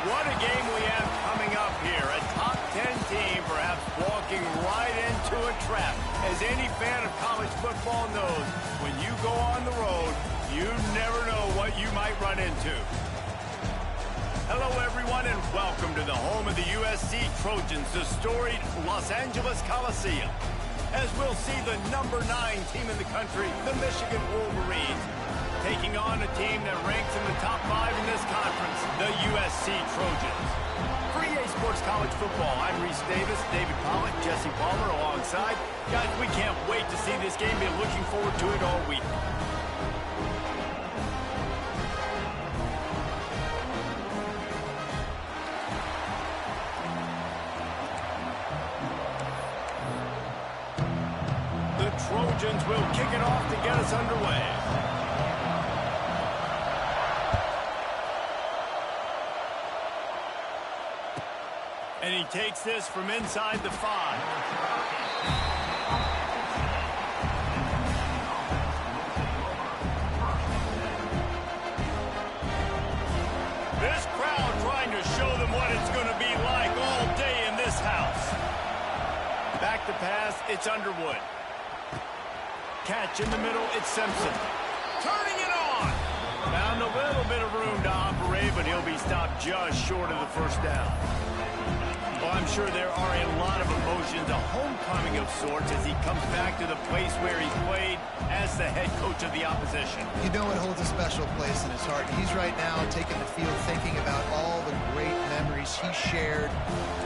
What a game we have coming up here. A top 10 team perhaps walking right into a trap. As any fan of college football knows, when you go on the road, you never know what you might run into. Hello, everyone, and welcome to the home of the USC Trojans, the storied Los Angeles Coliseum. As we'll see the number 9 team in the country, the Michigan Wolverines, taking on a team that ranks in the top 5 in this conference, the USC Trojans. For EA Sports College Football, I'm Reese Davis, David Pollock, Jesse Palmer alongside. Guys, we can't wait to see this game. Been looking forward to it all week. The Trojans will kick it off to get us underway. And he takes this from inside the 5. This crowd trying to show them what it's going to be like all day in this house. Back to pass, it's Underwood. Catch in the middle, it's Simpson. Turning it on. Found a little bit of room to operate, but he'll be stopped just short of the first down. Well, I'm sure there are a lot of emotions, a homecoming of sorts, as he comes back to the place where he played as the head coach of the opposition. You know it holds a special place in his heart. He's right now taking the field thinking about all the great memories he shared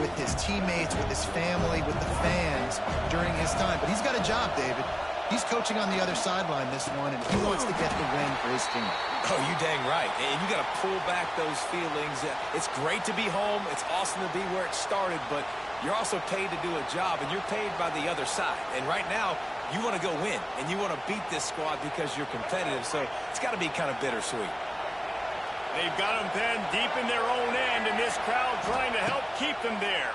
with his teammates, with his family, with the fans during his time. But he's got a job, David. He's coaching on the other sideline this one, and he wants to get the win for his team. Oh, you dang right. And you got to pull back those feelings. It's great to be home. It's awesome to be where it started, but you're also paid to do a job, and you're paid by the other side. And right now, you want to go win, and you want to beat this squad because you're competitive, so it's got to be kind of bittersweet. They've got them pinned deep in their own end, and this crowd trying to help keep them there.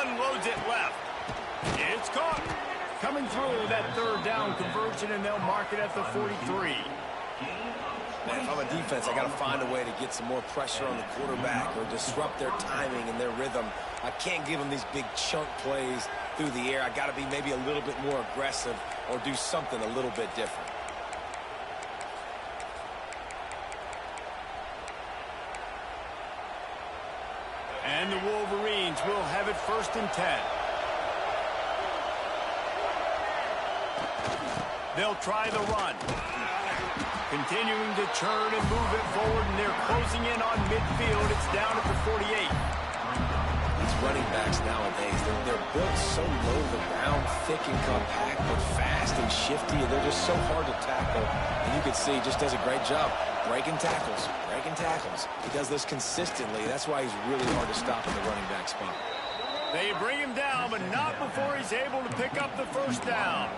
Unloads it left. It's caught. Coming through that third down conversion, and they'll mark it at the 43. Man, if I'm a defense, I got to find a way to get some more pressure on the quarterback or disrupt their timing and their rhythm. I can't give them these big chunk plays through the air. I got to be maybe a little bit more aggressive or do something a little bit different. And the Wolverines will have it 1st and 10. They'll try the run. Continuing to churn and move it forward, and they're closing in on midfield. It's down at the 48. These running backs nowadays, they're built so low to the ground, thick and compact, but fast and shifty, and they're just so hard to tackle. And you can see he just does a great job breaking tackles, breaking tackles. He does this consistently. That's why he's really hard to stop in the running back spot. They bring him down, but not before he's able to pick up the first down.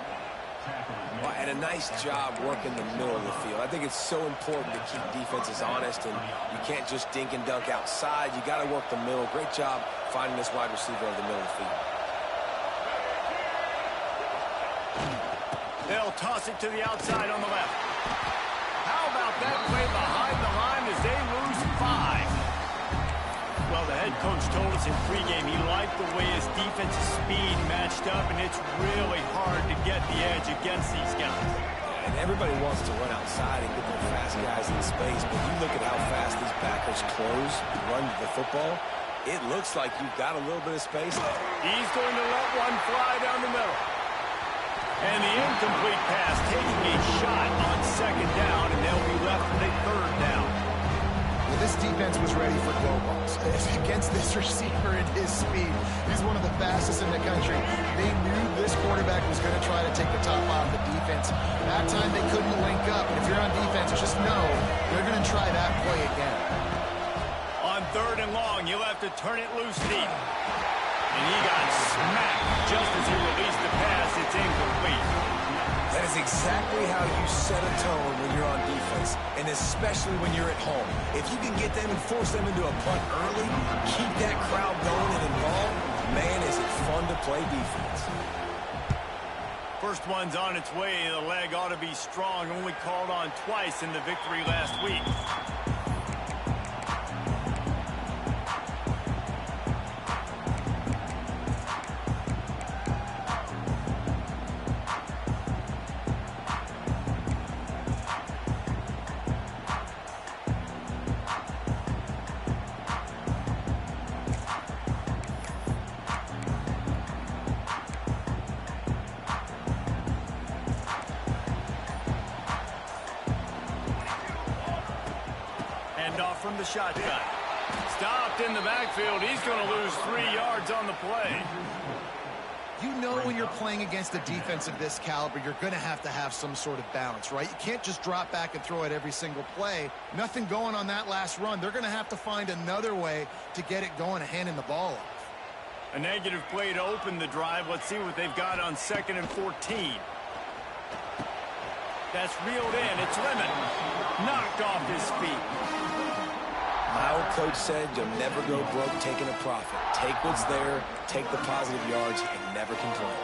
Well, and a nice job working the middle of the field. I think it's so important to keep defenses honest, and you can't just dink and dunk outside. You got to work the middle. Great job finding this wide receiver over the middle of the field. They'll toss it to the outside on the left. How about that play behind the line as they lose 5? Well, the head coach told us in pregame he liked the way his defensive speed matched up, and it's really hard to get the edge against these guys. And everybody wants to run outside and get their fast guys in space, but you look at how fast these backers close and run to the football, it looks like you've got a little bit of space there. He's going to let one fly down the middle. And the incomplete pass taking a shot on 2nd down, and they'll be left with a 3rd down. Well, this defense was ready for go balls. Against this receiver and his speed, he's one of the fastest in the country. They knew this quarterback was going to try to take the top off the defense. That time they couldn't link up. And if you're on defense, just know they're going to try that play again. On 3rd and long, you'll have to turn it loose deep. And he got smacked just as he released the pass. It's incomplete. That is exactly how you set a tone when you're on defense, and especially when you're at home. If you can get them and force them into a punt early, keep that crowd going and involved, man, is it fun to play defense. First one's on its way. The leg ought to be strong. Only called on twice in the victory last week. hand off from the shotgun. Stopped in the backfield. He's going to lose 3 yards on the play. You know when you're playing against a defense of this caliber, you're going to have some sort of balance, right? You can't just drop back and throw it every single play. Nothing going on that last run. They're going to have to find another way to get it going and handing the ball off. A negative play to open the drive. Let's see what they've got on 2nd and 14. That's reeled in. It's Lemon. Knocked off his feet. My old coach said you'll never go broke taking a profit. Take what's there, take the positive yards, and never complain.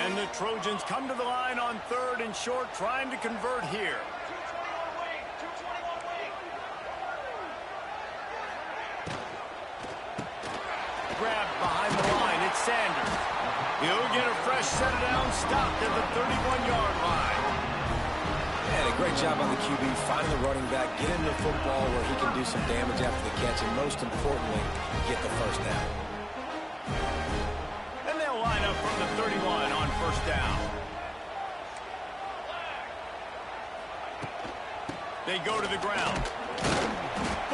And the Trojans come to the line on 3rd and short, trying to convert here. Grabbed behind the line. It's Sanders. He'll get a fresh set down, stopped at the 31-yard line. And a great job on the QB, finding the running back, get him the football where he can do some damage after the catch, and most importantly, get the first down. And they'll line up from the 31 on 1st down. They go to the ground.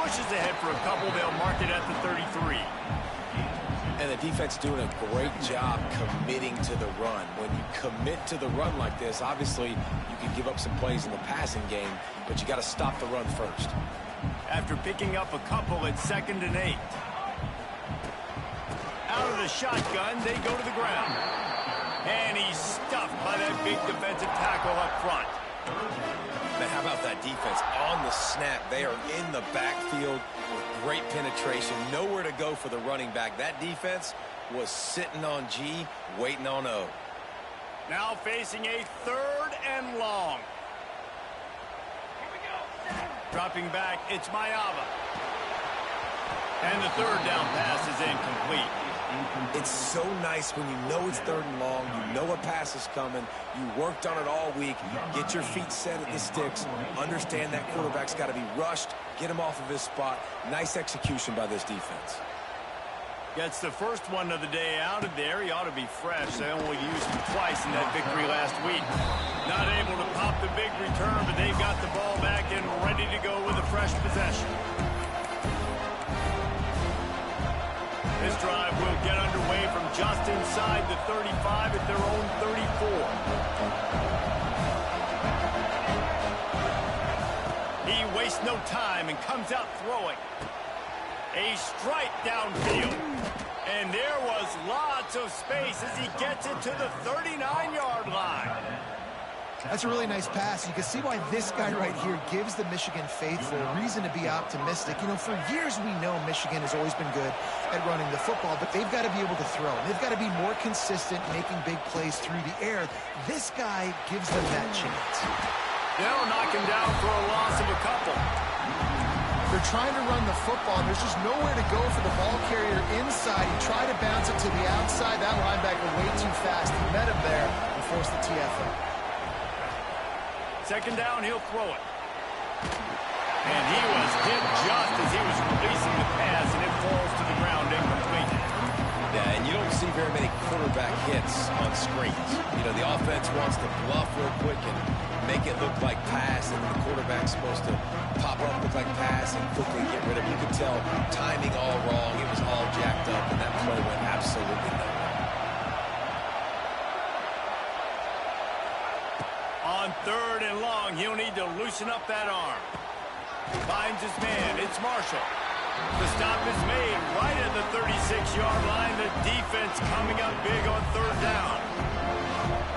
Pushes ahead for a couple. They'll mark it at the 33. And the defense doing a great job committing to the run. When you commit to the run like this, obviously you can give up some plays in the passing game, but you got to stop the run first. After picking up a couple at 2nd and 8. Out of the shotgun, they go to the ground. And he's stuffed by that big defensive tackle up front. Man, how about that defense? On the snap, they are in the backfield with great penetration. Nowhere to go for the running back. That defense was sitting on G, waiting on O. Now facing a 3rd and long. Dropping back, it's Mayava. And the 3rd down pass is incomplete. It's so nice when you know it's 3rd and long, you know a pass is coming, you worked on it all week, get your feet set at the sticks, understand that quarterback's got to be rushed, get him off of his spot. Nice execution by this defense. Gets the first one of the day out of there. He ought to be fresh. They only used him twice in that victory last week. Not able to pop the big return, but they've got the ball back and ready to go with a fresh possession. This drive will get underway from just inside the 35 at their own 34. He wastes no time and comes out throwing. A strike downfield. And there was lots of space as he gets it to the 39-yard line. That's a really nice pass. You can see why this guy right here gives the Michigan faithful a reason to be optimistic. You know, for years we know Michigan has always been good at running the football, but they've got to be able to throw. They've got to be more consistent making big plays through the air. This guy gives them that chance. They'll knock him down for a loss of a couple. They're trying to run the football, and there's just nowhere to go for the ball carrier inside. He tried to bounce it to the outside. That linebacker way too fast. He met him there and forced the TFL. 2nd down, he'll throw it. And he was hit just as he was releasing the pass, and it falls to the ground incomplete. Yeah, and you don't see very many quarterback hits on screens. You know, the offense wants to bluff real quick and make it look like pass, and the quarterback's supposed to pop up, look like pass, and quickly get rid of it. You could tell timing all wrong. It was all jacked up, and that play went absolutely nowhere. On 3rd and long, he'll need to loosen up that arm. Finds his man. It's Marshall. The stop is made right at the 36-yard line. The defense coming up big on 3rd down.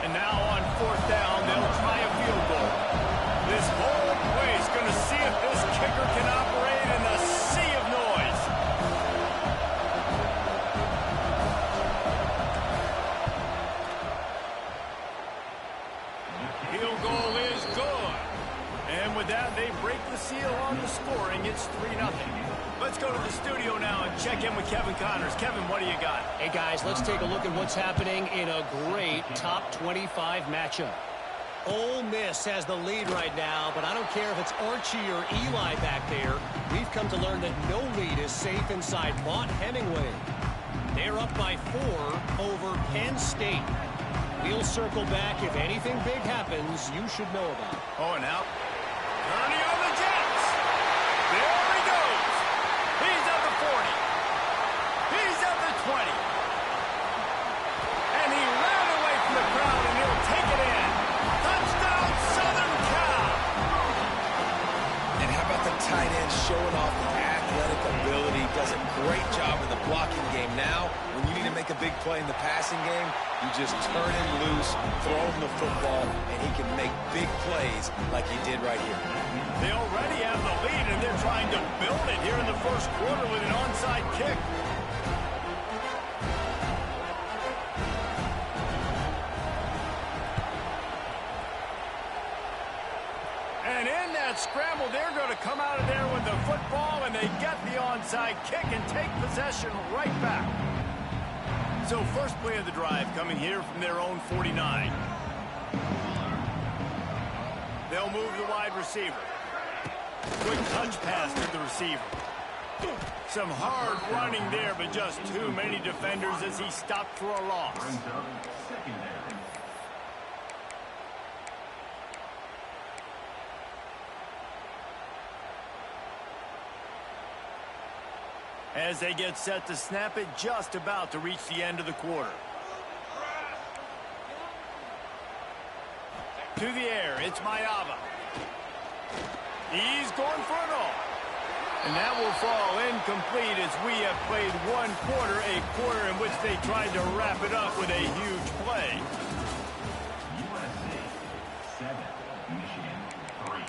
And now on 4th down, they'll try a field goal. This whole play is going to see if this kicker can operate in the sea of noise. Field goal is good. And with that, they break the seal on the scoring. It's 3-0. Let's go to the studio now and check in with Kevin Connors. Kevin, what do you got? Hey, guys, let's take a look at what's happening in a great top 25 matchup. Ole Miss has the lead right now, but I don't care if it's Archie or Eli back there. We've come to learn that no lead is safe inside Mont Hemingway. They're up by 4 over Penn State. We'll circle back if anything big happens you should know about. Oh, and out. Ernie on the Jets. There he goes. He's at the 40. He's at the 20. And he ran away from the crowd, and he'll take it in. Touchdown, Southern Cal. And how about the tight end showing off the athletic ability? Does a great job in the blocking game. Now, when you need to make a big play in the passing game, you just turn him loose, throw him the football, and he can make big plays like he did right here. They already have the lead, and they're trying to build it here in the first quarter with an onside kick. And in that scramble, they're going to come out of there with the football, and they get the onside kick and take possession right back. So first play of the drive coming here from their own 49. They'll move the wide receiver. Quick touch pass to the receiver. Some hard running there, but just too many defenders as he stopped for a loss. As they get set to snap it, just about to reach the end of the quarter. To the air, it's Mayava. He's going for it all. And that will fall incomplete as we have played one quarter, a quarter in which they tried to wrap it up with a huge play. USC 7, Michigan 3.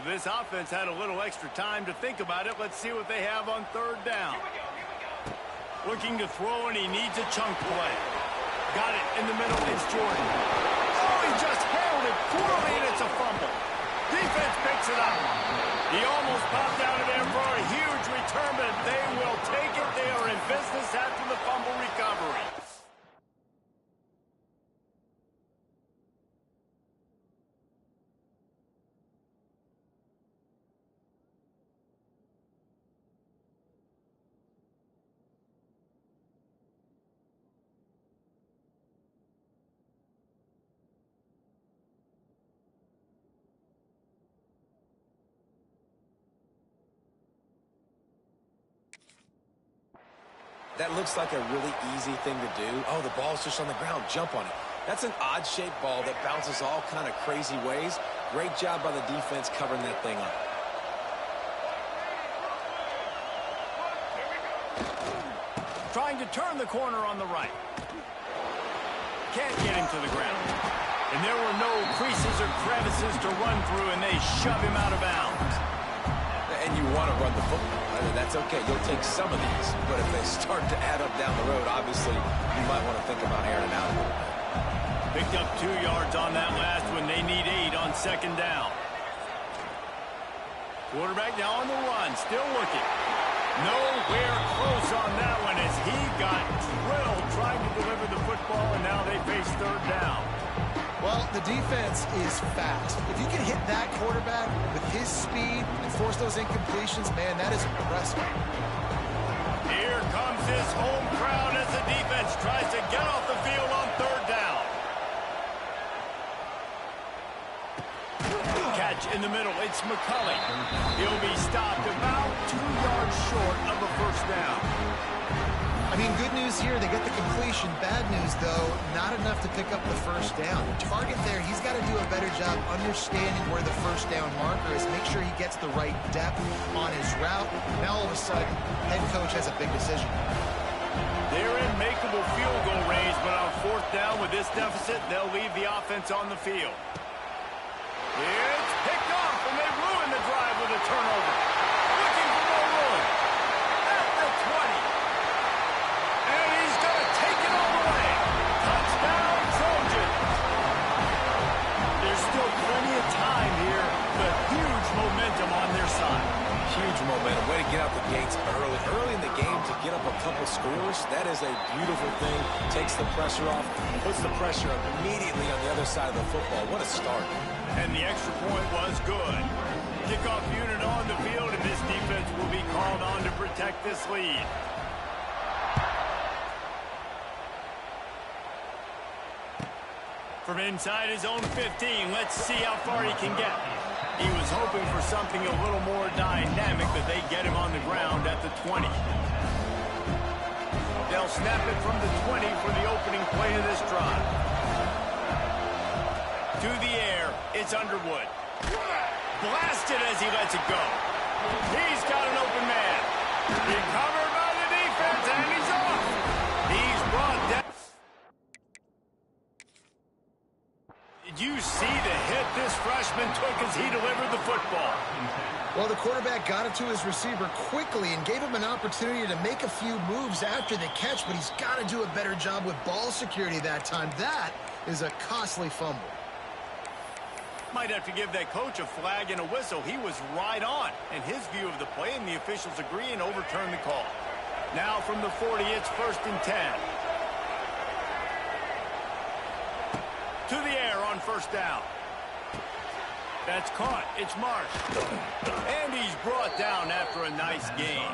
This offense had a little extra time to think about it. Let's see what they have on third down. Looking to throw, and he needs a chunk play. Got it in the middle. It's Jordan. Oh, he just handled it poorly, and it's a fumble. Defense picks it up. He almost popped out of there for a huge return, but they will take it. They are in business after the fumble recovery. That looks like a really easy thing to do. Oh, the ball's just on the ground. Jump on it. That's an odd-shaped ball that bounces all kind of crazy ways. Great job by the defense covering that thing up. Trying to turn the corner on the right. Can't get him to the ground. And there were no creases or crevices to run through, and they shove him out of bounds. And you want to run the football. I mean, that's okay. You'll take some of these. But if they start to add up down the road, obviously, you might want to think about airing it out a little bit. Picked up 2 yards on that last one. They need 8 on second down. Quarterback now on the run. Still looking. Nowhere close on that one as he got drilled trying to deliver the football, and now they face third down. Well, the defense is fast. If you can hit that quarterback with his speed and force those incompletions, man, that is impressive. Here comes his home crowd as the defense tries to get off the field on third down. Catch in the middle. It's McCulley. He'll be stopped about 2 yards short of a first down. I mean, good news here, they get the completion. Bad news, though, not enough to pick up the first down. The target there, he's got to do a better job understanding where the first down marker is, make sure he gets the right depth on his route. Now, all of a sudden, head coach has a big decision. They're in makeable field goal range, but on fourth down with this deficit, they'll leave the offense on the field. It's picked off, and they ruin the drive with a turnover. Looking for more room. At the 20. And he's going to take it all the way. Touchdown, Trojans. There's still plenty of time here, but huge momentum on their side. Huge momentum. Way to get out the gates early. Early in the game to get up a couple scores, that is a beautiful thing. Takes the pressure off, puts the pressure up immediately on the other side of the football. What a start. And the extra point was good. Kickoff unit on the field, and this defense will be called on to protect this lead. From inside his own 15, let's see how far he can get. He was hoping for something a little more dynamic, but they get him on the ground at the 20. They'll snap it from the 20 for the opening play of this drive. To the air, it's Underwood. Blasted as he lets it go. He's got an open man. Recovered by the defense, and he's off. He's brought down. Did you see the hit this freshman took as he delivered the football? Well, the quarterback got it to his receiver quickly and gave him an opportunity to make a few moves after the catch, but he's got to do a better job with ball security that time. That is a costly fumble. Might have to give that coach a flag and a whistle. He was right on in his view of the play, and the officials agree and overturn the call. Now from the 40, it's 1st and 10. To the air on 1st down. That's caught. It's Marsh. And he's brought down after a nice gain.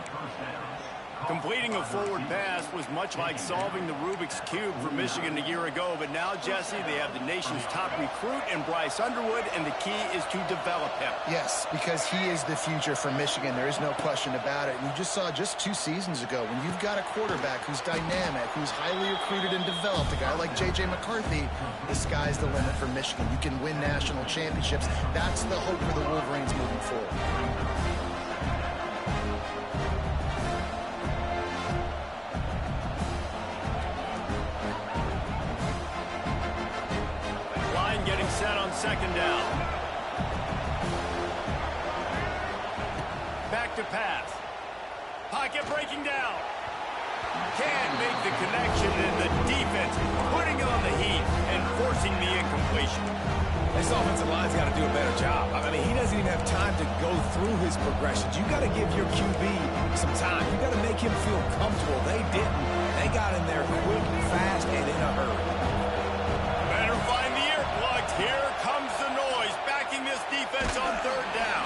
Completing a forward pass was much like solving the Rubik's Cube for Michigan a year ago, but now, Jesse, they have the nation's top recruit in Bryce Underwood, and the key is to develop him. Yes, because he is the future for Michigan. There is no question about it. And you just saw just 2 seasons ago, when you've got a quarterback who's dynamic, who's highly recruited and developed, a guy like J.J. McCarthy, the sky's the limit for Michigan. You can win national championships. That's the hope for the Wolverines moving forward. Set on 2nd down. Back to pass. Pocket breaking down. Can't make the connection, and the defense putting on the heat and forcing the incompletion. This offensive line's got to do a better job. I mean, he doesn't even have time to go through his progressions. You got to give your QB some time. You got to make him feel comfortable. They didn't. They got in there quick, fast, and in a hurry. Better find the earplugs. Here comes the noise, backing this defense on 3rd down.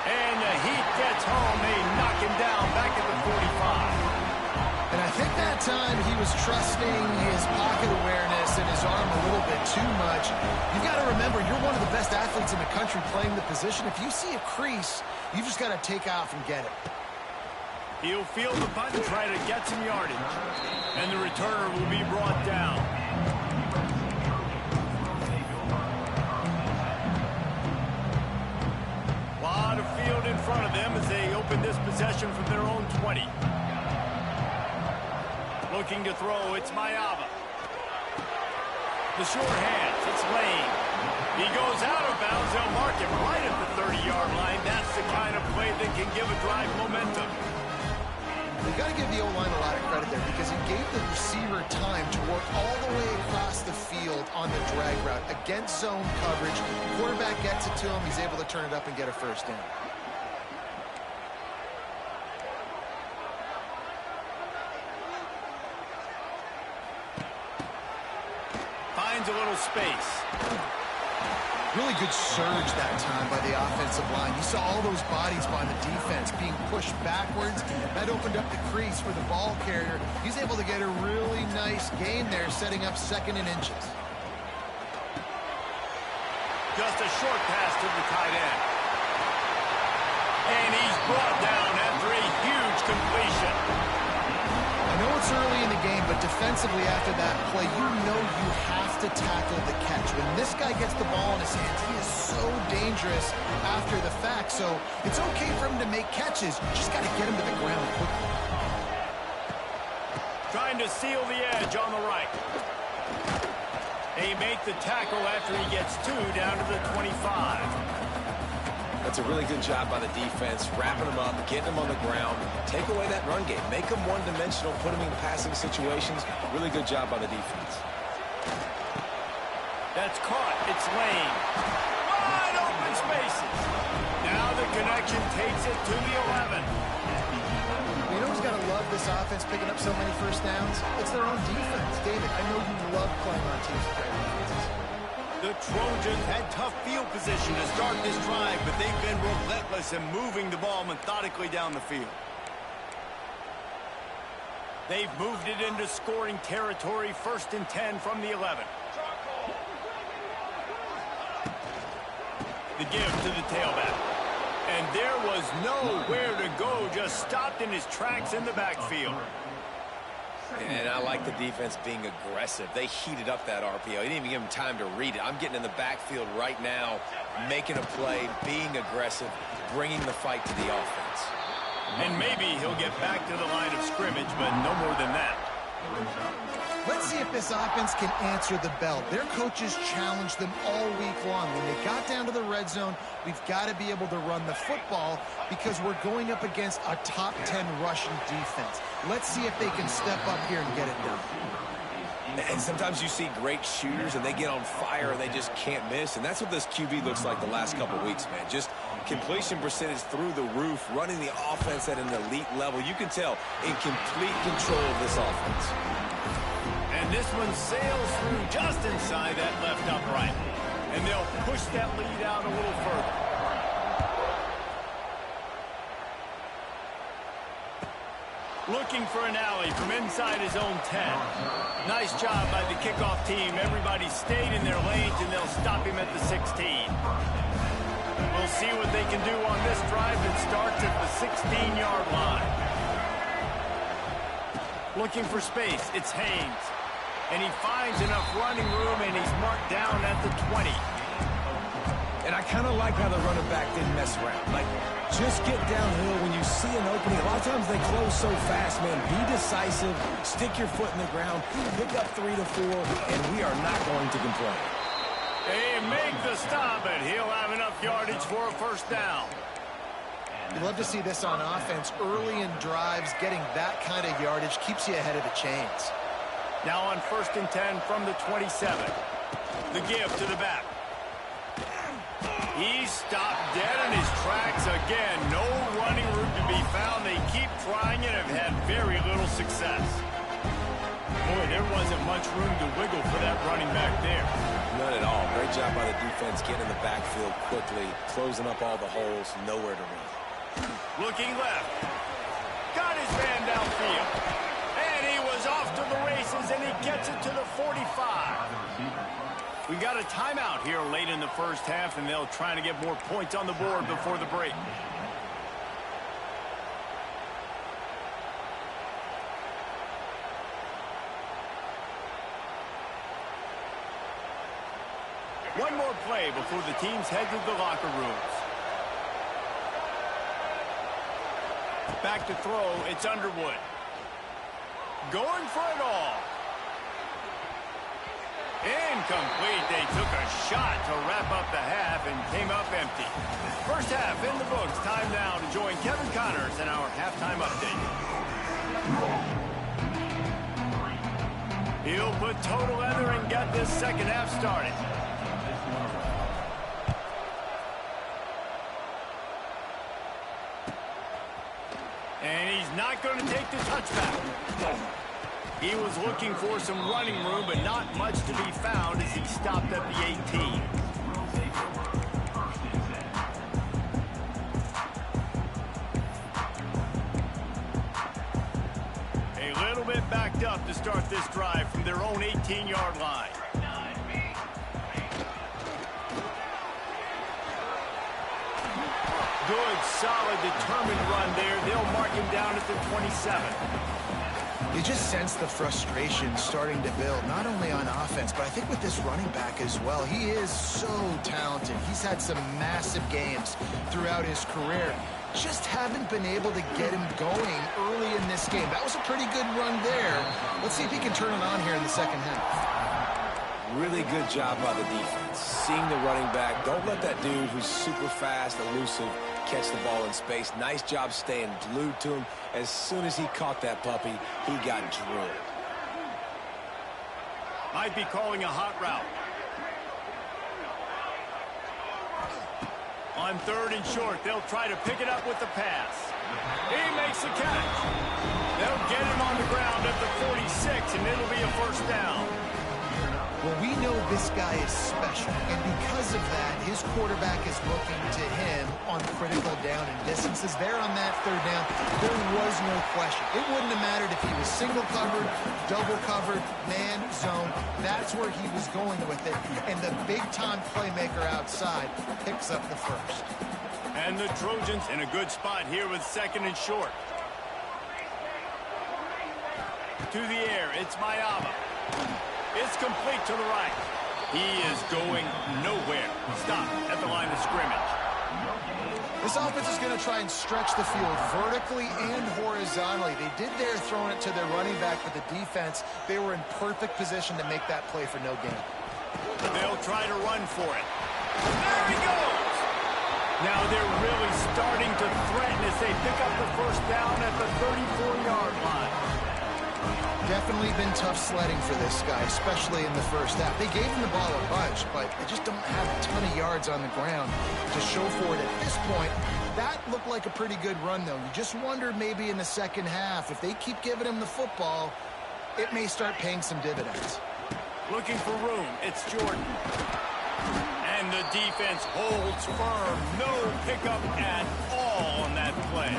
And the heat gets home. They knock him down back at the 45. And I think that time he was trusting his pocket awareness and his arm a little bit too much. You've got to remember, you're one of the best athletes in the country playing the position. If you see a crease, you just got to take off and get it. He'll feel the button, try to get some yardage. And the returner will be brought down. Lot of field in front of them as they open this possession from their own 20. Looking to throw, it's Mayava. The short hands, it's Lane. He goes out of bounds, they'll mark him right at the 30-yard line. That's the kind of play that can give a drive momentum. You've got to give the O-line a lot of credit there because he gave the receiver time to work all the way across the field on the drag route against zone coverage. The quarterback gets it to him, he's able to turn it up and get a 1st down. Finds a little space. Really good surge that time by the offensive line. You saw all those bodies by the defense being pushed backwards. That opened up the crease for the ball carrier. He's able to get a really nice gain there, setting up 2nd and inches. Just a short pass to the tight end. And he's brought down after a huge completion. I know it's early in the game, but defensively after that play, you know you have to tackle the catch. When this guy gets the ball in his hands, he is so dangerous after the fact. So it's okay for him to make catches. You just got to get him to the ground quickly. Trying to seal the edge on the right. They make the tackle after he gets 2 down to the 25. That's a really good job by the defense, wrapping them up, getting them on the ground, take away that run game, make them one-dimensional, put them in passing situations. Really good job by the defense. That's caught. It's Lane. Wide open spaces. Now the connection takes it to the 11. You know who's got to love this offense picking up so many 1st downs? It's their own defense. David, I know you love playing on teams with great defenses. The Trojans had tough field position to start this drive, but they've been relentless in moving the ball methodically down the field. They've moved it into scoring territory, 1st and 10 from the 11. The give to the tailback. And there was nowhere to go, just stopped in his tracks in the backfield. And I like the defense being aggressive. They heated up that RPO. He didn't even give him time to read it. I'm getting in the backfield right now, making a play, being aggressive, bringing the fight to the offense. And maybe he'll get back to the line of scrimmage, but no more than that. Let's see if this offense can answer the bell. Their coaches challenged them all week long. When they got down to the red zone, we've got to be able to run the football because we're going up against a top 10 rushing defense. Let's see if they can step up here and get it done. And sometimes you see great shooters and they get on fire and they just can't miss. And that's what this QB looks like the last couple weeks, man. Just completion percentage through the roof, running the offense at an elite level. You can tell in complete control of this offense. And this one sails through just inside that left upright. And they'll push that lead out a little further. Looking for an alley from inside his own 10. Nice job by the kickoff team. Everybody stayed in their lanes, and they'll stop him at the 16. We'll see what they can do on this drive that starts at the 16-yard line. Looking for space. It's Haynes. And he finds enough running room, and he's marked down at the 20. And I kind of like how the running back didn't mess around. Like, just get downhill when you see an opening. A lot of times they close so fast, man. Be decisive, stick your foot in the ground, pick up 3 to 4, and we are not going to complain. They make the stop, but he'll have enough yardage for a first down. You'd love to see this on offense. Early in drives, getting that kind of yardage keeps you ahead of the chains. Now on 1st and 10 from the 27. The give to the back. He's stopped dead in his tracks again. No running room to be found. They keep trying it and have had very little success. Boy, there wasn't much room to wiggle for that running back there. None at all. Great job by the defense getting in the backfield quickly, closing up all the holes, nowhere to run. Looking left. Got his man downfield. And he was off to the races, and he gets it to the 45. We got a timeout here late in the first half, and they'll try to get more points on the board before the break. One more play before the teams head to the locker rooms. Back to throw, it's Underwood. Going for it all. Incomplete. They took a shot to wrap up the half and came up empty. First half in the books. Time now to join Kevin Connors in our halftime update. He'll put total leather and get this second half started. And he's not going to take the touchback. He was looking for some running room, but not much to be found as he stopped at the 18. A little bit backed up to start this drive from their own 18-yard line. Good, solid, determined run there. They'll mark him down at the 27. You just sense the frustration starting to build, not only on offense, but I think with this running back as well. He is so talented. He's had some massive games throughout his career. Just haven't been able to get him going early in this game. That was a pretty good run there. Let's see if he can turn it on here in the second half. Really good job by the defense. Seeing the running back. Don't let that dude who's super fast, elusive, catch the ball in space. Nice job staying glued to him. As soon as he caught that puppy, he got drilled. Might be calling a hot route. On 3rd and short, they'll try to pick it up with the pass. He makes the catch. They'll get him on the ground at the 46, and it'll be a first down. Well, we know this guy is special, and because of that, his quarterback is looking to him on critical down and distances. There on that third down, there was no question. It wouldn't have mattered if he was single covered, double covered, man, zone. That's where he was going with it, and the big-time playmaker outside picks up the first. And the Trojans in a good spot here with 2nd and short. To the air, it's Mayava. It's complete to the right. He is going nowhere. Stop at the line of scrimmage. This offense is going to try and stretch the field vertically and horizontally. They did there throwing it to their running back, but the defense, they were in perfect position to make that play for no gain. They'll try to run for it. There he goes! Now they're really starting to threaten as they pick up the first down at the 34-yard line. Definitely been tough sledding for this guy, especially in the first half. They gave him the ball a bunch, but they just don't have a ton of yards on the ground to show for it at this point. That looked like a pretty good run, though. You just wonder maybe in the second half, if they keep giving him the football, it may start paying some dividends. Looking for room. It's Jordan. And the defense holds firm. No pickup at all on that play.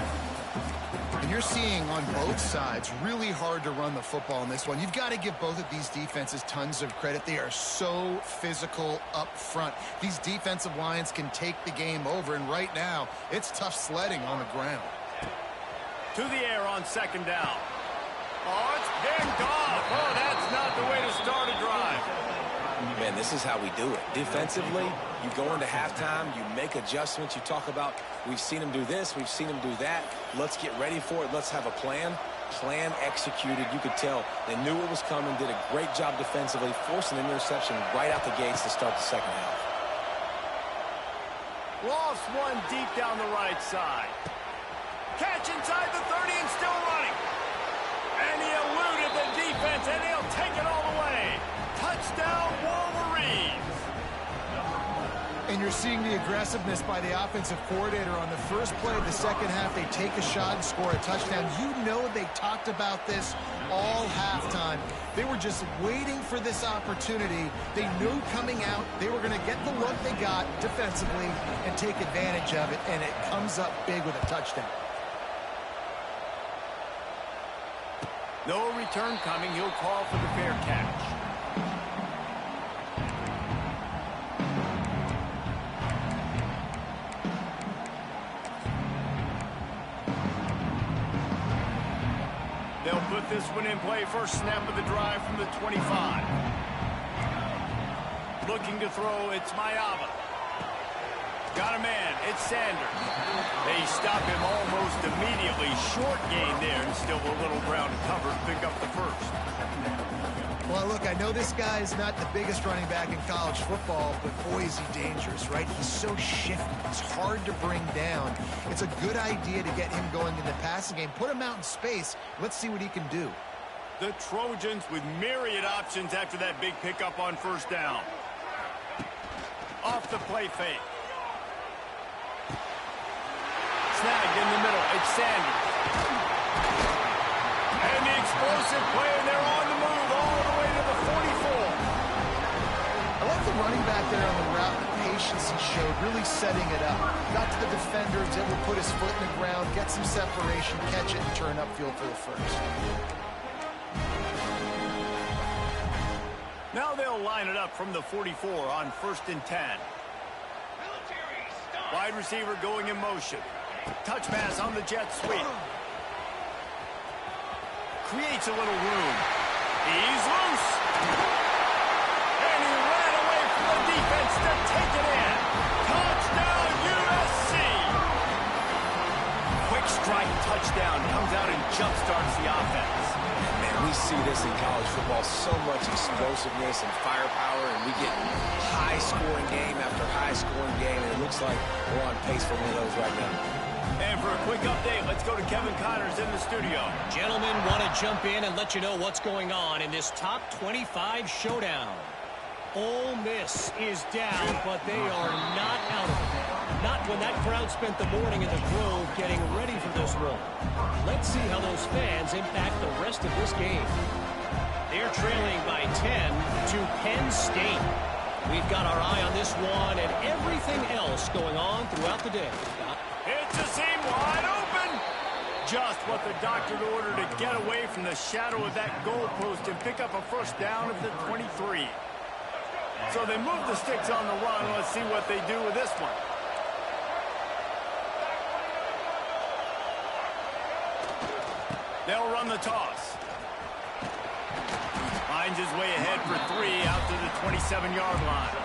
And you're seeing on both sides really hard to run the football in this one. You've got to give both of these defenses tons of credit. They are so physical up front. These defensive lines can take the game over, and right now it's tough sledding on the ground. To the air on 2nd down. Oh, it's picked off. Oh, that's not the way to start a drive. Man, this is how we do it. Defensively, you go into halftime, you make adjustments, you talk about, we've seen them do this, we've seen them do that. Let's get ready for it. Let's have a plan. Plan executed. You could tell they knew it was coming, did a great job defensively, forcing an interception right out the gates to start the second half. Lost one deep down the right side. Catch inside the 30 and still running. And he eluded the defense, and he'll take it all the way. Touchdown, Wolverines. And you're seeing the aggressiveness by the offensive coordinator on the first play of the second half. They take a shot and score a touchdown. You know they talked about this all halftime. They were just waiting for this opportunity. They knew coming out they were going to get the look they got defensively and take advantage of it, and it comes up big with a touchdown. No return coming. He'll call for the fair catch. They'll put this one in play. First snap of the drive from the 25. Looking to throw, it's Mayava. Got a man, it's Sanders. They stop him almost immediately. Short gain there, and still a little ground to cover to pick up the first. Well, look, I know this guy is not the biggest running back in college football, but boy, is he dangerous, right? He's so shifty. He's hard to bring down. It's a good idea to get him going in the passing game. Put him out in space. Let's see what he can do. The Trojans with myriad options after that big pickup on first down. Off the play fake. Snagged in the middle. It's Sanders. And the explosive play, and they're on the move all the way to the 44. I love the running back there on the route, the patience he showed, really setting it up. Got to the defender, was able to put his foot in the ground, get some separation, catch it, and turn upfield for the first. Now they'll line it up from the 44 on 1st and 10. Wide receiver going in motion. Touch pass on the jet sweep. Creates a little room. He's loose. And he ran away from the defense to take it in. Touchdown, USC. Quick strike touchdown. Comes out and jump-starts the offense. Man, we see this in college football, so much explosiveness and firepower, and we get high-scoring game after high-scoring game, and it looks like we're on pace for one of those right now. And for a quick update, let's go to Kevin Connors in the studio. Gentlemen, want to jump in and let you know what's going on in this top 25 showdown. Ole Miss is down, but they are not out of it. Not when that crowd spent the morning in the Grove getting ready for this one. Let's see how those fans impact the rest of this game. They're trailing by 10 to Penn State. We've got our eye on this one and everything else going on throughout the day. It's a seam wide open. Just what the doctor ordered to get away from the shadow of that goalpost and pick up a first down at the 23. So they move the sticks on the run. Let's see what they do with this one. They'll run the toss. Finds his way ahead for 3 out to the 27-yard line.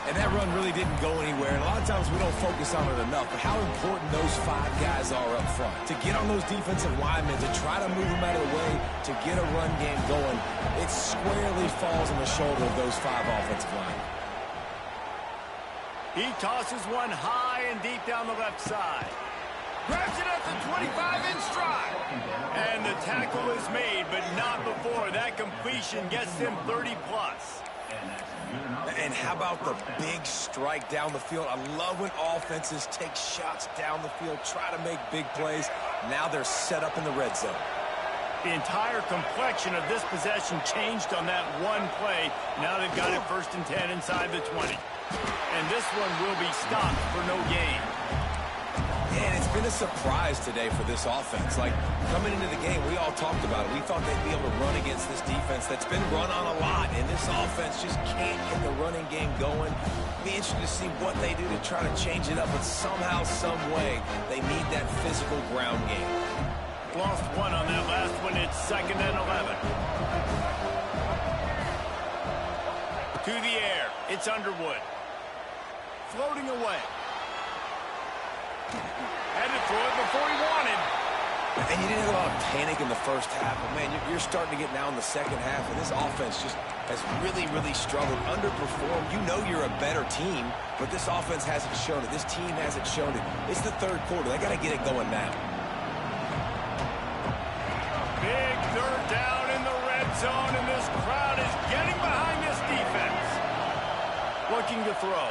And that run really didn't go anywhere. And a lot of times we don't focus on it enough, but how important those 5 guys are up front. To get on those defensive linemen, to try to move them out of the way, to get a run game going, it squarely falls on the shoulder of those 5 offensive linemen. He tosses one high and deep down the left side. Grabs it at the 25 in stride. And the tackle is made, but not before. That completion gets him 30-plus. And how about the big strike down the field? I love when offenses take shots down the field, try to make big plays. Now they're set up in the red zone. The entire complexion of this possession changed on that one play. Now they've got it 1st and 10 inside the 20. And this one will be stopped for no gain. And it's been a surprise today for this offense. Like, coming into the game, we all talked about it. We thought they'd be able to run against this defense that's been run on a lot, and this offense just can't get the running game going. Be interested to see what they do to try to change it up, but somehow, some way, they need that physical ground game. Lost one on that last one. It's 2nd and 11. To the air. It's Underwood. Floating away. Had to throw it before he wanted. And you didn't have a lot of panic in the first half, but man, you're starting to get now in the second half, and this offense just has really, really struggled, underperformed. You know you're a better team, but this offense hasn't shown it. This team hasn't shown it. It's the 3rd quarter. They got to get it going now. Big 3rd down in the red zone, and this crowd is getting behind this defense. Looking to throw.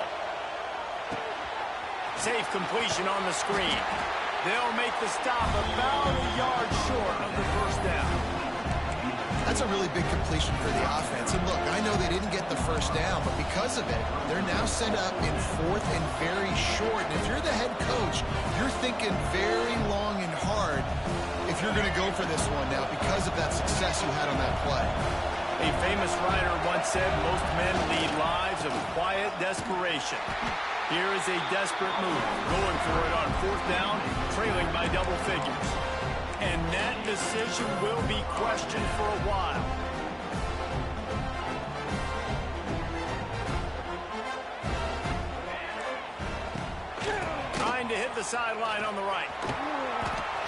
Safe completion on the screen. They'll make the stop about a yard short of the 1st down. That's a really big completion for the offense. And look, I know they didn't get the 1st down, but because of it, they're now set up in 4th and very short. And if you're the head coach, you're thinking very long and hard if you're going to go for this one now because of that success you had on that play. A famous writer once said, most men lead lives of quiet desperation. Here is a desperate move, going for it on 4th down, trailing by double figures. And that decision will be questioned for a while. Trying to hit the sideline on the right.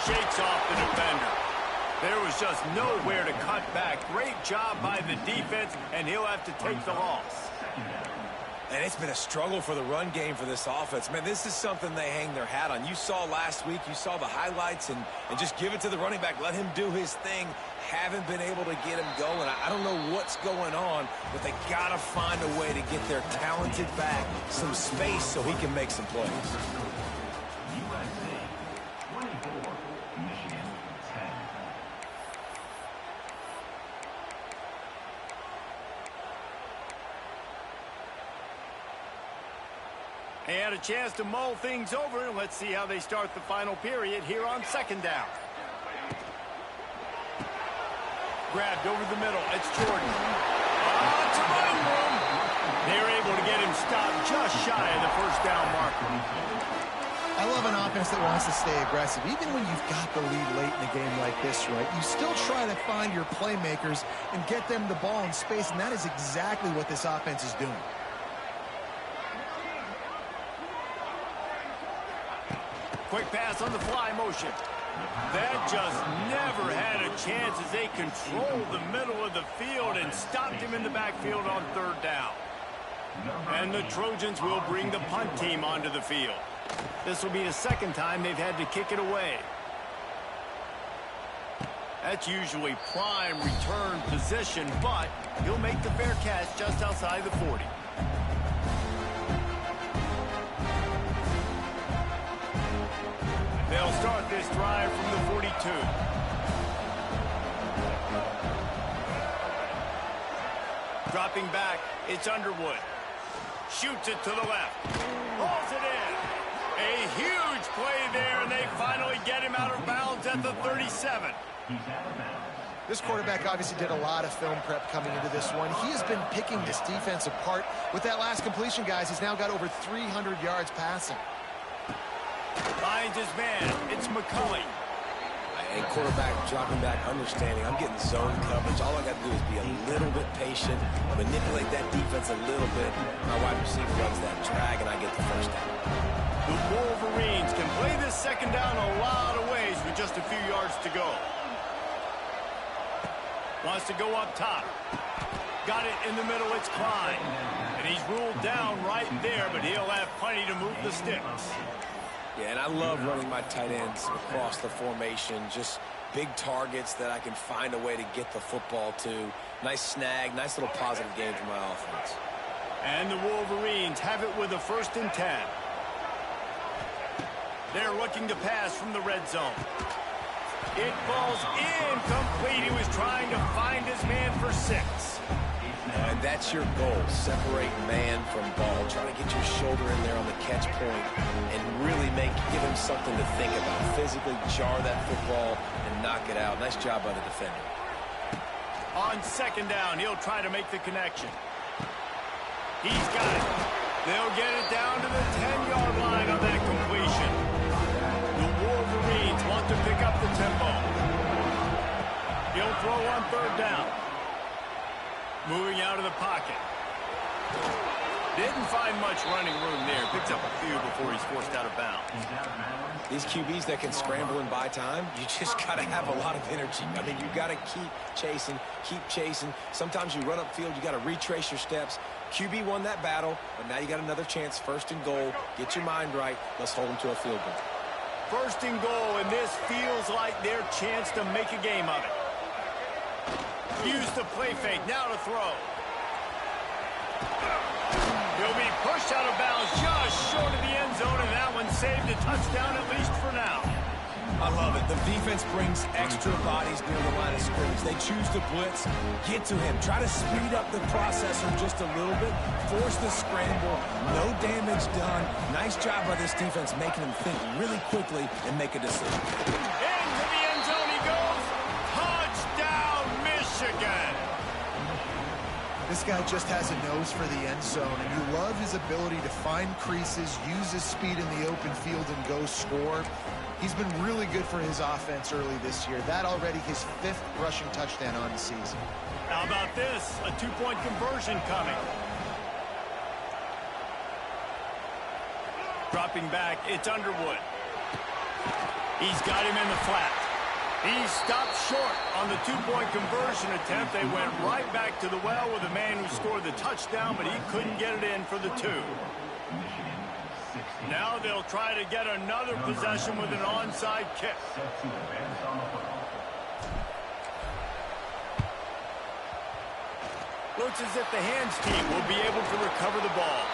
Shakes off the defender. There was just nowhere to cut back. Great job by the defense, and he'll have to take the loss. And it's been a struggle for the run game for this offense. Man, this is something they hang their hat on. You saw last week, you saw the highlights, and just give it to the running back. Let him do his thing. Haven't been able to get him going. I don't know what's going on, but they got to find a way to get their talented back some space so he can make some plays. USC 24, Michigan 10. They had a chance to mull things over. Let's see how they start the final period here on 2nd down. Grabbed over the middle. It's Jordan. It's a running room. They're able to get him stopped just shy of the 1st down marker. I love an offense that wants to stay aggressive. Even when you've got the lead late in a game like this, right, you still try to find your playmakers and get them the ball in space, and that is exactly what this offense is doing. Quick pass on the fly motion. That just never had a chance as they controlled the middle of the field and stopped him in the backfield on 3rd down. And the Trojans will bring the punt team onto the field. This will be the 2nd time they've had to kick it away. That's usually prime return position, but he'll make the fair catch just outside the 40. They'll start this drive from the 42. Dropping back, it's Underwood. Shoots it to the left. Pulls it in. A huge play there, and they finally get him out of bounds at the 37. This quarterback obviously did a lot of film prep coming into this one. He has been picking this defense apart. With that last completion, guys, he's now got over 300 yards passing. Finds his man. It's McCulley. And quarterback dropping back, understanding I'm getting zone coverage. All I got to do is be a little bit patient, manipulate that defense a little bit. My wide receiver runs that drag, and I get the first down. The Wolverines can play this second down a lot of ways with just a few yards to go. Wants to go up top. Got it in the middle, it's Klein. And he's ruled down right there, but he'll have plenty to move the sticks. Yeah, and I love running my tight ends across the formation. Just big targets that I can find a way to get the football to. Nice snag, nice little positive game for my offense. And the Wolverines have it with a 1st and 10. They're looking to pass from the red zone. It falls incomplete. He was trying to find his man for 6. And that's your goal, separate man from ball. Try to get your shoulder in there on the catch point and really give him something to think about. Physically jar that football and knock it out. Nice job by the defender. On 2nd down, he'll try to make the connection. He's got it. They'll get it down to the 10-yard line on that completion. The Wolverines want to pick up the tempo. He'll throw on 3rd down. Moving out of the pocket. Didn't find much running room there. Picks up a few before he's forced out of bounds. These QBs that can scramble and buy time, you just got to have a lot of energy. I mean, you got to keep chasing, keep chasing. Sometimes you run upfield, you got to retrace your steps. QB won that battle, but now you got another chance. 1st and goal. Get your mind right. Let's hold them to a field goal. 1st and goal, and this feels like their chance to make a game of it. Use the play fake, now to throw. He'll be pushed out of bounds just short of the end zone, and that one saved a touchdown at least for now. I love it. The defense brings extra bodies near the line of scrimmage. They choose to blitz, get to him, try to speed up the processor just a little bit, force the scramble, no damage done. Nice job by this defense making him think really quickly and make a decision. Into the end zone he goes. Touchdown, Michigan. This guy just has a nose for the end zone, and you love his ability to find creases, use his speed in the open field, and go score. He's been really good for his offense early this year. That already his 5th rushing touchdown on the season. How about this? A 2-point conversion coming. Dropping back, it's Underwood. He's got him in the flat. He stopped short on the 2-point conversion attempt. They went right back to the well with the man who scored the touchdown, but he couldn't get it in for the 2. Now they'll try to get another possession with an onside kick. Looks as if the hands team will be able to recover the ball.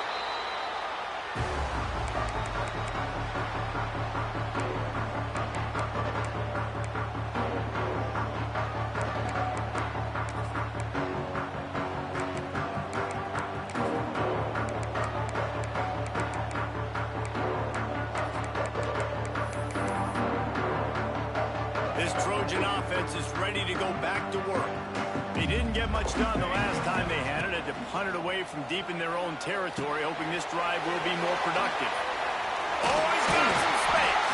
Trojan offense is ready to go back to work. They didn't get much done the last time they had it. Had to punt it away from deep in their own territory, hoping this drive will be more productive. Oh, he's got some space.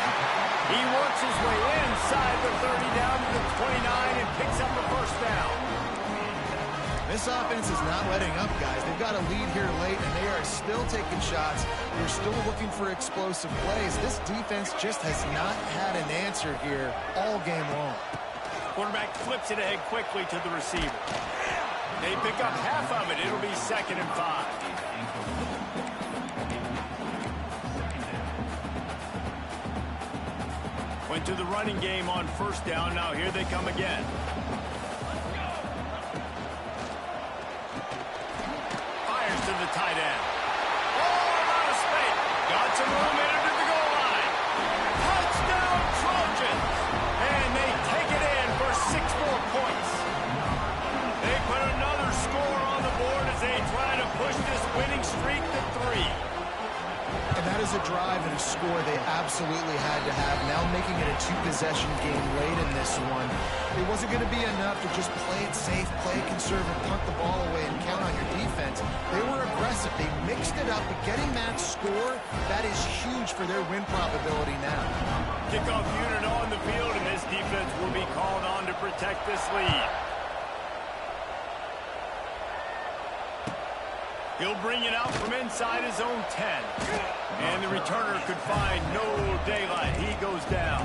He works his way inside the 30 down to the 29 and picks up the 1st down. This offense is not letting up, guys. They've got a lead here late, and they are still taking shots. They're still looking for explosive plays. This defense just has not had an answer here all game long. Quarterback flips it ahead quickly to the receiver. They pick up half of it. It'll be 2nd and 5. Went to the running game on 1st down. Now here they come again. To the tight end. Oh, out of space. Got some room into the goal line. Touchdown, Trojans. And they take it in for 6 more points. They put another score on the board. winning streak to 3. And that is a drive and a score they absolutely had to have. Now making it a 2-possession game late in this one. It wasn't going to be enough to just play it safe, play it conservative, punt the ball away, and count on your defense. They were aggressive. They mixed it up, but getting that score, that is huge for their win probability now. Kickoff unit on the field, and this defense will be called on to protect this lead. He'll bring it out from inside his own 10. And the returner could find no daylight. He goes down.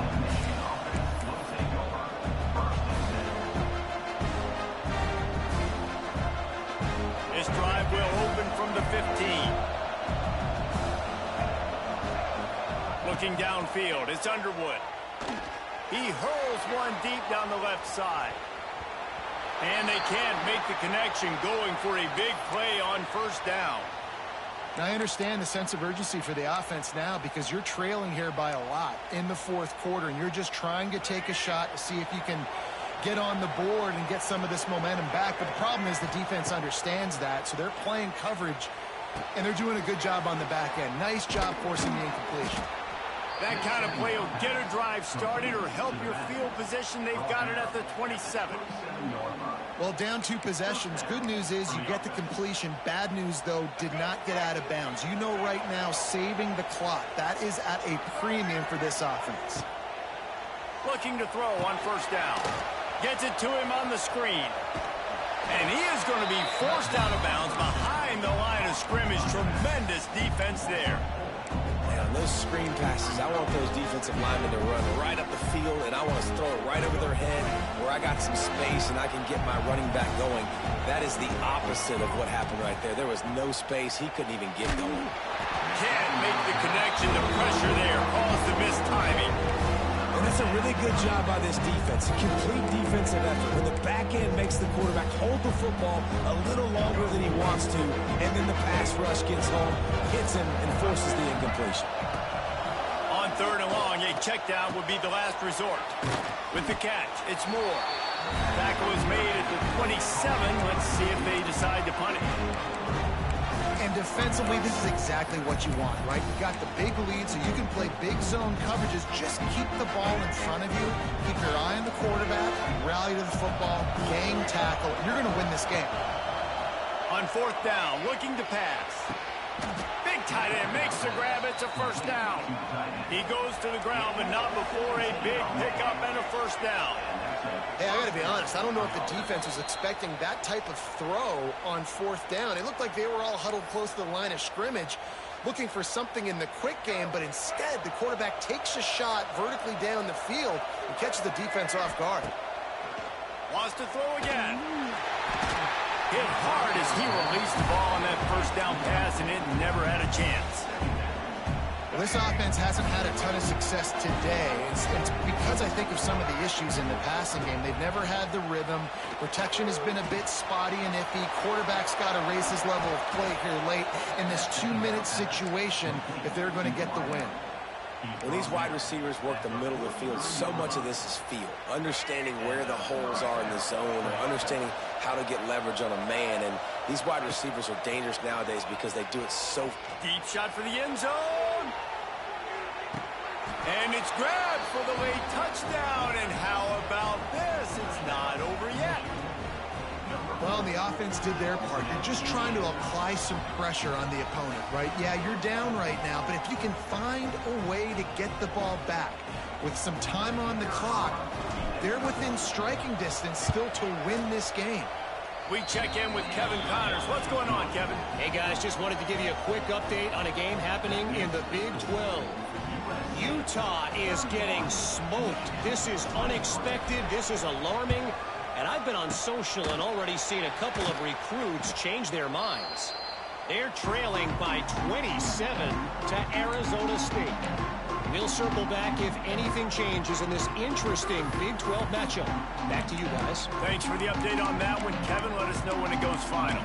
This drive will open from the 15. Looking downfield, it's Underwood. He hurls one deep down the left side. And they can't make the connection, going for a big play on first down. Now, I understand the sense of urgency for the offense now because you're trailing here by a lot in the fourth quarter, and you're just trying to take a shot to see if you can get on the board and get some of this momentum back. But the problem is the defense understands that, so they're playing coverage, and they're doing a good job on the back end. Nice job forcing the incompletion. That kind of play will get a drive started or help your field position. They've got it at the 27. Well, down 2 possessions. Good news is you get the completion. Bad news, though, did not get out of bounds. You know right now, saving the clock, that is at a premium for this offense. Looking to throw on first down. Gets it to him on the screen. And he is going to be forced out of bounds behind the line of scrimmage. Tremendous defense there. On those screen passes, I want those defensive linemen to run right up the field, and I want to throw it right over their head where I got some space and I can get my running back going. That is the opposite of what happened right there. There was no space. He couldn't even get going. Can't make the connection. The pressure there caused the missed timing. And that's a really good job by this defense. Complete defensive effort. When the back end makes the quarterback hold the football a little longer than he wants to, and then the pass rush gets home, hits him, and forces the incompletion. On third and long, a check down would be the last resort. With the catch, it's Moore. Tackle is made at the 27. Let's see if they decide to punt it. And defensively, this is exactly what you want, right? You got the big lead, so you can play big zone coverages. Just keep the ball in front of you. Keep your eye on the quarterback. Rally to the football. Gang tackle. You're going to win this game. On fourth down, looking to pass. Big tight end makes the grab. It's a first down. He goes to the ground, but not before a big pickup and a first down. Hey, I got to be honest. I don't know if the defense was expecting that type of throw on fourth down. It looked like they were all huddled close to the line of scrimmage, looking for something in the quick game, but instead the quarterback takes a shot vertically down the field and catches the defense off guard. Wants to throw again. Hit hard as he released the ball on that first down pass, and it never had a chance. Well, this offense hasn't had a ton of success today. It's because I think of some of the issues in the passing game. They've never had the rhythm. Protection has been a bit spotty and iffy. Quarterback's got to raise his level of play here late in this 2-minute situation if they're going to get the win. When these wide receivers work the middle of the field, so much of this is feel. Understanding where the holes are in the zone, or understanding how to get leverage on a man. And these wide receivers are dangerous nowadays because they do it so. Deep shot for the end zone. And it's grabbed for the late touchdown. And how about this? It's not over yet. Well, the offense did their part. You're just trying to apply some pressure on the opponent, right? Yeah, you're down right now, but if you can find a way to get the ball back with some time on the clock, they're within striking distance still to win this game. We check in with Kevin Connors. What's going on, Kevin? Hey, guys, just wanted to give you a quick update on a game happening in the Big 12. Utah is getting smoked. This is unexpected. This is alarming. And I've been on social and already seen a couple of recruits change their minds. They're trailing by 27 to Arizona State. We'll circle back if anything changes in this interesting Big 12 matchup. Back to you guys. Thanks for the update on that one, Kevin. Let us know when it goes final.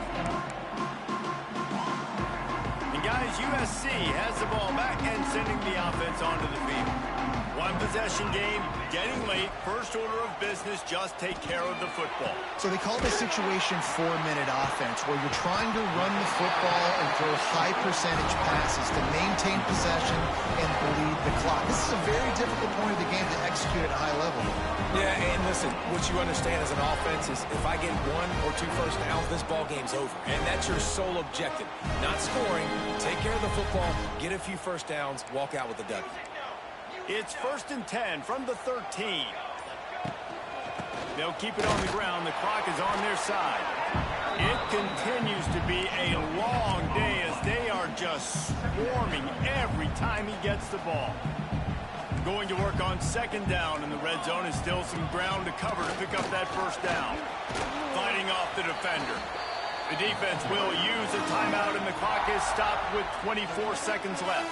And guys, USC has the ball back and sending the offense onto the field. One possession game, getting late, first order of business, just take care of the football. So they call this situation 4-minute offense, where you're trying to run the football and throw high percentage passes to maintain possession and bleed the clock. This is a very difficult point of the game to execute at a high level. Yeah, and listen, what you understand as an offense is if I get 1 or 2 first downs, this ball game's over. And that's your sole objective. Not scoring, take care of the football, get a few first downs, walk out with a W. It's 1st and 10 from the 13. They'll keep it on the ground. The clock is on their side. It continues to be a long day as they are just swarming every time he gets the ball. Going to work on 2nd down in the red zone, and still some ground to cover to pick up that first down. Fighting off the defender. The defense will use a timeout, and the clock is stopped with 24 seconds left.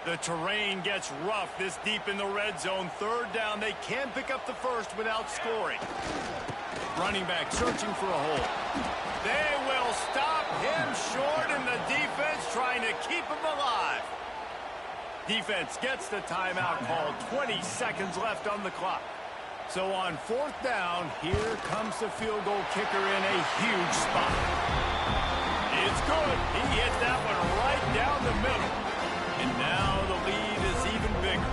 The terrain gets rough this deep in the red zone. 3rd down. They can pick up the first without scoring. Running back searching for a hole. They will stop him short, and the defense trying to keep him alive. Defense gets the timeout called. 20 seconds left on the clock. So on 4th down, here comes the field goal kicker in a huge spot. It's good. He hit that one right down the middle. And now the lead is even bigger.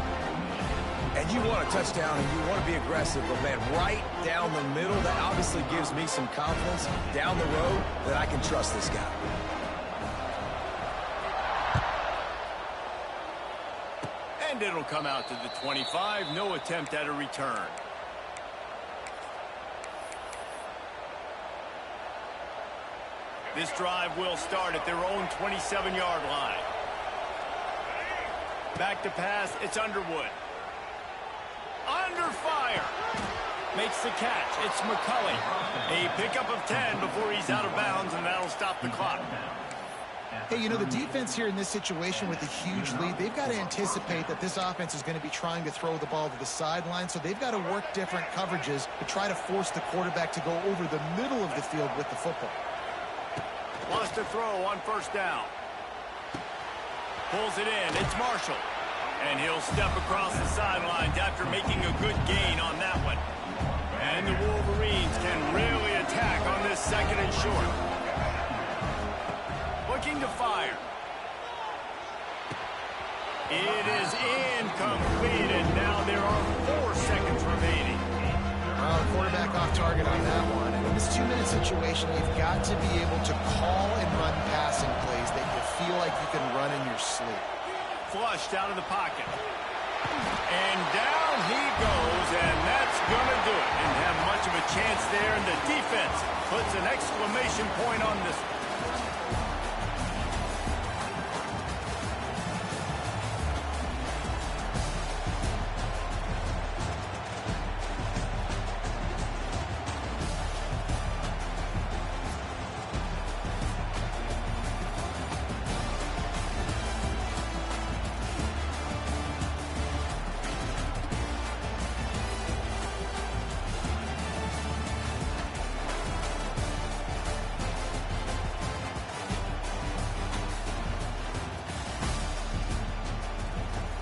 And you want a touchdown and you want to be aggressive, but man, right down the middle, that obviously gives me some confidence down the road that I can trust this guy. And it'll come out to the 25. No attempt at a return. This drive will start at their own 27-yard line. Back to pass, it's Underwood. Under fire. Makes the catch, it's McCulley. A pickup of 10 before he's out of bounds, and that'll stop the clock. Hey, you know, the defense here in this situation with a huge lead, they've got to anticipate that this offense is going to be trying to throw the ball to the sideline, so they've got to work different coverages to try to force the quarterback to go over the middle of the field with the football. Lost a throw on 1st down. Pulls it in. It's Marshall. And he'll step across the sidelines after making a good gain on that one. And the Wolverines can really attack on this 2nd and short. Looking to fire. It is incomplete, and now there are 4 seconds remaining. Quarterback off target on that one. And in this 2-minute situation, you've got to be able to call and run passing plays that you feel like you can run in your sleep. Flushed out of the pocket. And down he goes, and that's going to do it. Didn't have much of a chance there, and the defense puts an exclamation point on this one.